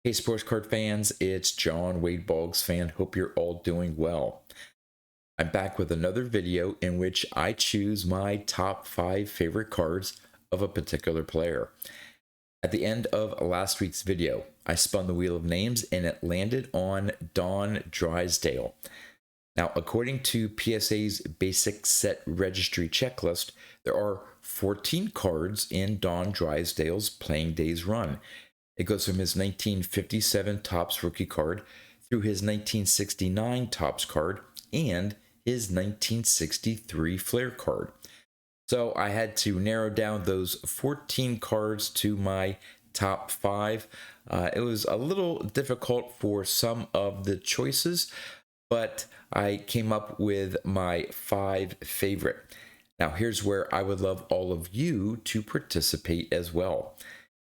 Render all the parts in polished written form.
Hey, sports card fans, it's John Wade Boggs fan. Hope you're all doing well. I'm back with another video in which I choose my top 5 favorite cards of a particular player. At the end of last week's video, I spun the wheel of names and it landed on Don Drysdale. Now, according to PSA's basic set registry checklist, there are 14 cards in Don Drysdale's playing days run. It goes from his 1957 Topps rookie card through his 1969 Topps card and his 1963 Flair card. So I had to narrow down those 14 cards to my top 5. It was a little difficult for some of the choices, but I came up with my 5 favorite. Now here's where I would love all of you to participate as well.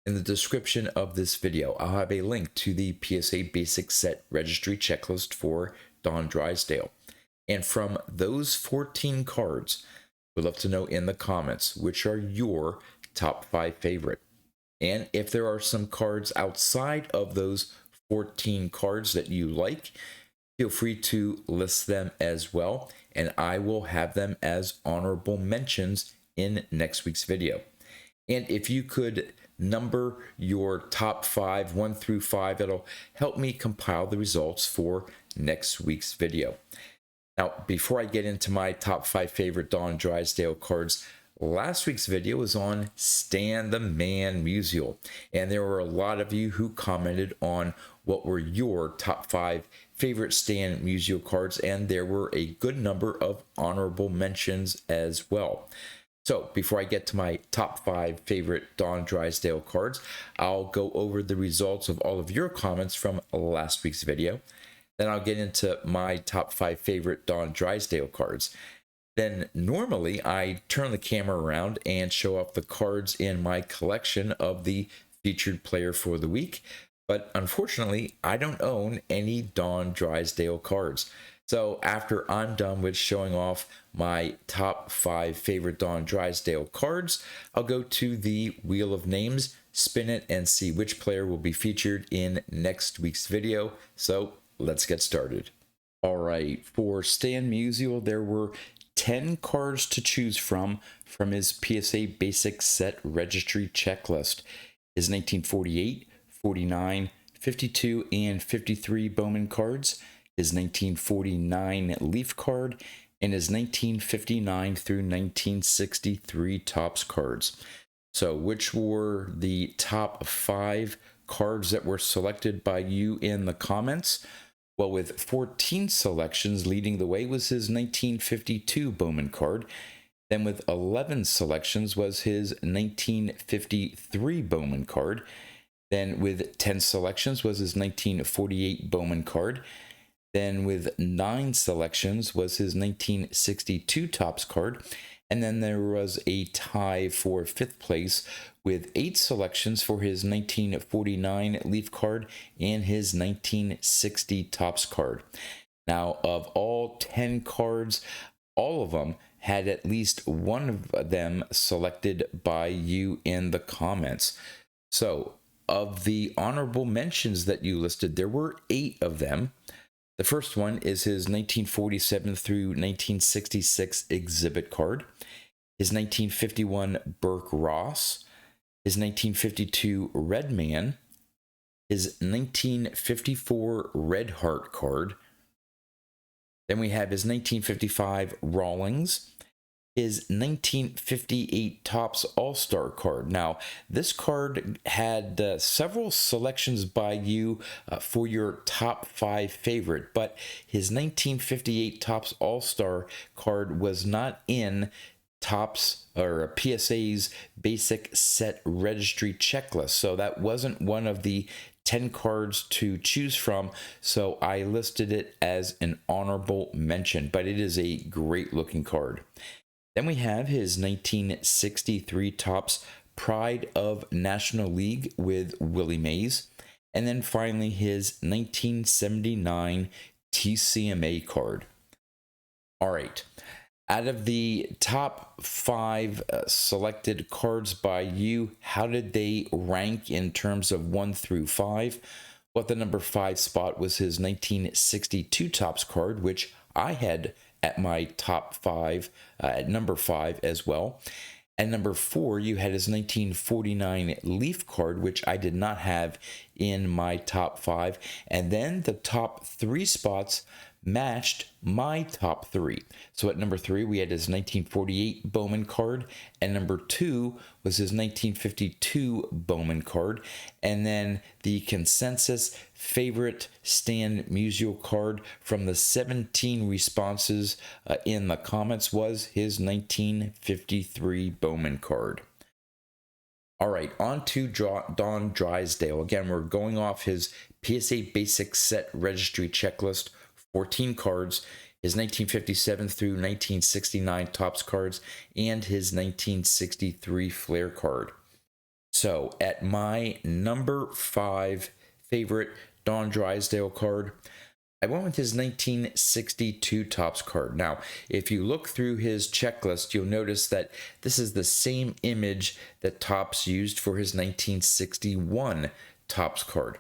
In the description of this video, I'll have a link to the PSA Basic Set Registry Checklist for Don Drysdale. And from those 14 cards, we'd love to know in the comments which are your top 5 favorite. And if there are some cards outside of those 14 cards that you like, feel free to list them as well, and I will have them as honorable mentions in next week's video. And if you could number your top 5, 1 through 5, it'll help me compile the results for next week's video. Now, before I get into my top 5 favorite Don Drysdale cards, last week's video was on Stan the Man Musial, and there were a lot of you who commented on what were your top 5 favorite Stan Musial cards, and there were a good number of honorable mentions as well. So before I get to my top 5 favorite Don Drysdale cards, I'll go over the results of all of your comments from last week's video. Then I'll get into my top 5 favorite Don Drysdale cards. Then normally I turn the camera around and show off the cards in my collection of the featured player for the week. But unfortunately, I don't own any Don Drysdale cards. So after I'm done with showing off my top 5 favorite Don Drysdale cards, I'll go to the Wheel of Names, spin it, and see which player will be featured in next week's video. So let's get started. All right, for Stan Musial, there were 10 cards to choose from his PSA Basic Set Registry Checklist. His 1948, 49, 52, and 53 Bowman cards, his 1949 Leaf card, and his 1959 through 1963 Topps cards. So which were the top 5 cards that were selected by you in the comments? Well, with 14 selections, leading the way was his 1952 Bowman card. Then with 11 selections was his 1953 Bowman card. Then with 10 selections was his 1948 Bowman card. Then with 9 selections was his 1962 Topps card. And then there was a tie for 5th place with 8 selections for his 1949 Leaf card and his 1960 Topps card. Now, of all 10 cards, all of them had at least one of them selected by you in the comments. So, of the honorable mentions that you listed, there were 8 of them. The first one is his 1947 through 1966 exhibit card, his 1951 Burke Ross, his 1952 Red Man, his 1954 Red Heart card. Then we have his 1955 Rawlings, his 1958 Topps All-Star card. Now, this card had several selections by you for your top 5 favorite, but his 1958 Topps All-Star card was not in Topps or PSA's Basic Set Registry Checklist, so that wasn't one of the 10 cards to choose from, so I listed it as an honorable mention, but it is a great looking card. Then we have his 1963 Topps Pride of National League with Willie Mays. And then finally his 1979 TCMA card. All right. Out of the top 5 selected cards by you, how did they rank in terms of 1 through 5? Well, at the number 5 spot was his 1962 Topps card, which I had at my top 5, at number 5 as well. At number 4, you had his 1949 Leaf card, which I did not have in my top 5. And then the top 3 spots matched my top 3. So at number 3, we had his 1948 Bowman card, and number 2 was his 1952 Bowman card, and then the consensus favorite Stan Musial card from the 17 responses in the comments was his 1953 Bowman card. All right, on to Don Drysdale. Again, we're going off his PSA Basics set registry checklist. 14 cards, his 1957 through 1969 Topps cards, and his 1963 Flair card. So at my number 5 favorite Don Drysdale card, I went with his 1962 Topps card. Now, if you look through his checklist, you'll notice that this is the same image that Topps used for his 1961 Topps card.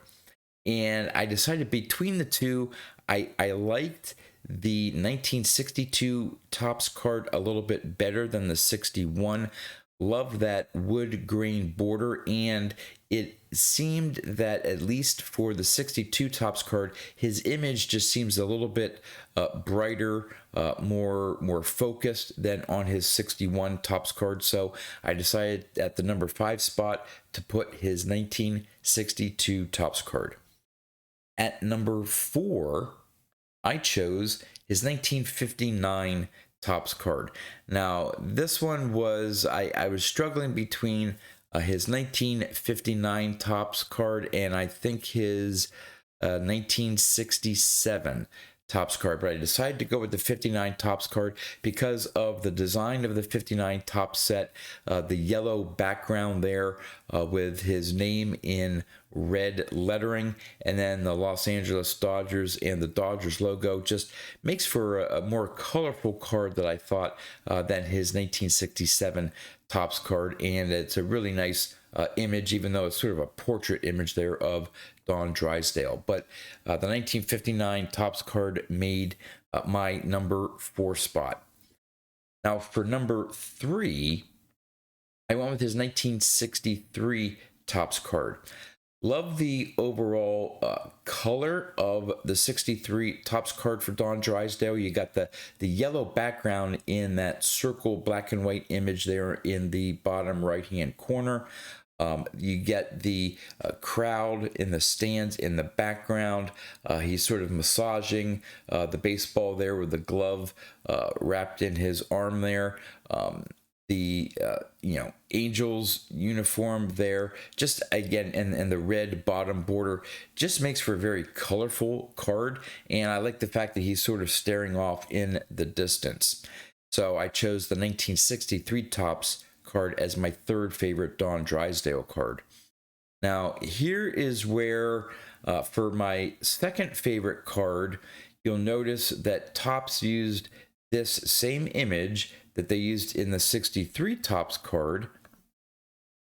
And I decided between the two, I liked the 1962 Topps card a little bit better than the 61. Love that wood grain border, and it seemed that at least for the 62 Topps card, his image just seems a little bit brighter, more focused than on his 61 Topps card. So I decided at the number 5 spot to put his 1962 Topps card. At number 4, I chose his 1959 Topps card. Now, this one was, I was struggling between his 1959 Topps card and I think his 1967 Topps card, but I decided to go with the 59 Topps card because of the design of the 59 Topps set, the yellow background there with his name in red lettering, and then the Los Angeles Dodgers and the Dodgers logo just makes for a more colorful card that I thought than his 1967 Topps card, and it's a really nice image, even though it's sort of a portrait image there of Don Drysdale. But the 1959 Topps card made my number 4 spot. Now for number 3, I went with his 1963 Topps card. Love the overall color of the 63 Topps card for Don Drysdale. You got the yellow background in that circle black and white image there in the bottom right hand corner. You get the crowd in the stands in the background. He's sort of massaging the baseball there with the glove wrapped in his arm there. The Angels uniform there, just again, and the red bottom border just makes for a very colorful card, and I like the fact that he's sort of staring off in the distance. So I chose the 1963 Topps card as my 3rd favorite Don Drysdale card. Now here is where for my 2nd favorite card, you'll notice that Topps used this same image that they used in the 63 Topps card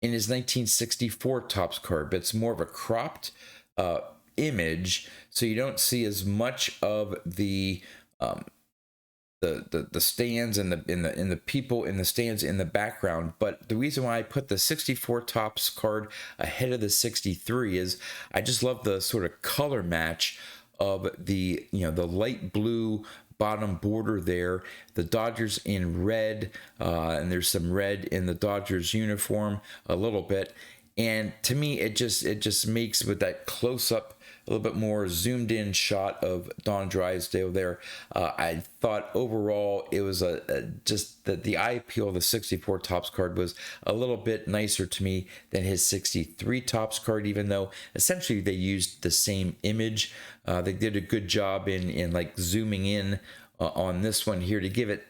in his 1964 Topps card, but it's more of a cropped image, so you don't see as much of the stands and the people in the stands in the background. But the reason why I put the 64 Topps card ahead of the 63 is I just love the sort of color match of the the light blue bottom border there, the Dodgers in red, and there's some red in the Dodgers uniform a little bit, and to me it just makes, with that close-up, a little bit more zoomed in shot of Don Drysdale there. I thought overall it was just that the eye appeal of the 64 Topps card was a little bit nicer to me than his 63 Topps card, even though essentially they used the same image. They did a good job in like zooming in on this one here to give it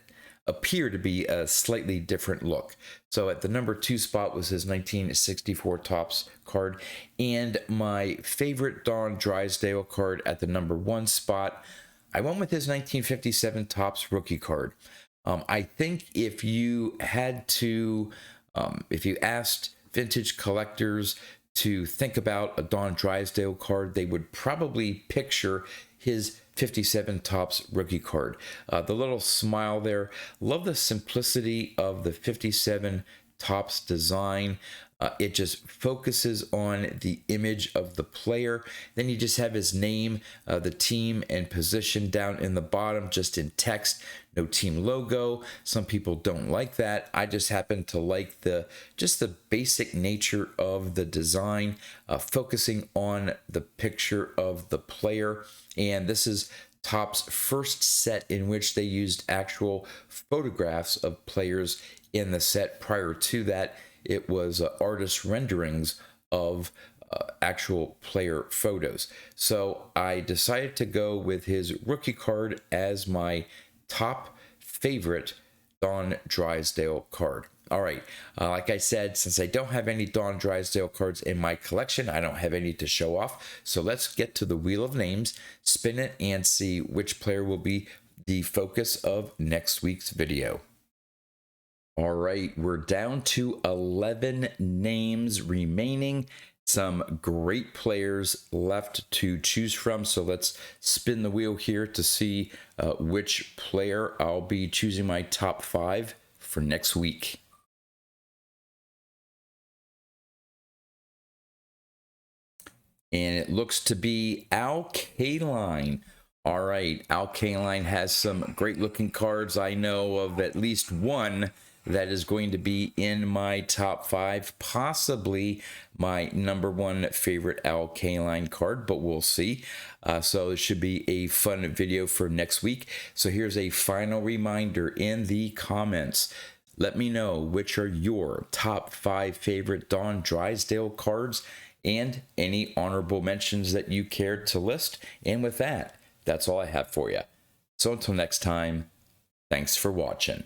appear to be a slightly different look. So at the number 2 spot was his 1964 Topps card, and my favorite Don Drysdale card at the number 1 spot, I went with his 1957 Topps rookie card. I think if you had to, if you asked vintage collectors to think about a Don Drysdale card, they would probably picture his 57 Topps rookie card. The little smile there. Love the simplicity of the 57 Topps design. It just focuses on the image of the player. Then you just have his name, the team, and position down in the bottom, just in text. No team logo. Some people don't like that. I just happen to like the basic nature of the design, focusing on the picture of the player. And this is Topps' first set in which they used actual photographs of players in the set. Prior to that, it was artist renderings of actual player photos. So I decided to go with his rookie card as my top favorite Don Drysdale card. All right, like I said, since I don't have any Don Drysdale cards in my collection, I don't have any to show off. So let's get to the Wheel of Names, spin it, and see which player will be the focus of next week's video. All right, we're down to 11 names remaining. Some great players left to choose from. So let's spin the wheel here to see which player I'll be choosing my top 5 for next week. And it looks to be Al Kaline. All right, Al Kaline has some great looking cards. I know of at least one that is going to be in my top 5, possibly my #1 favorite Al Kaline card, but we'll see. So it should be a fun video for next week. So here's a final reminder in the comments. Let me know which are your top 5 favorite Don Drysdale cards and any honorable mentions that you cared to list. And with that, that's all I have for you. So until next time, thanks for watching.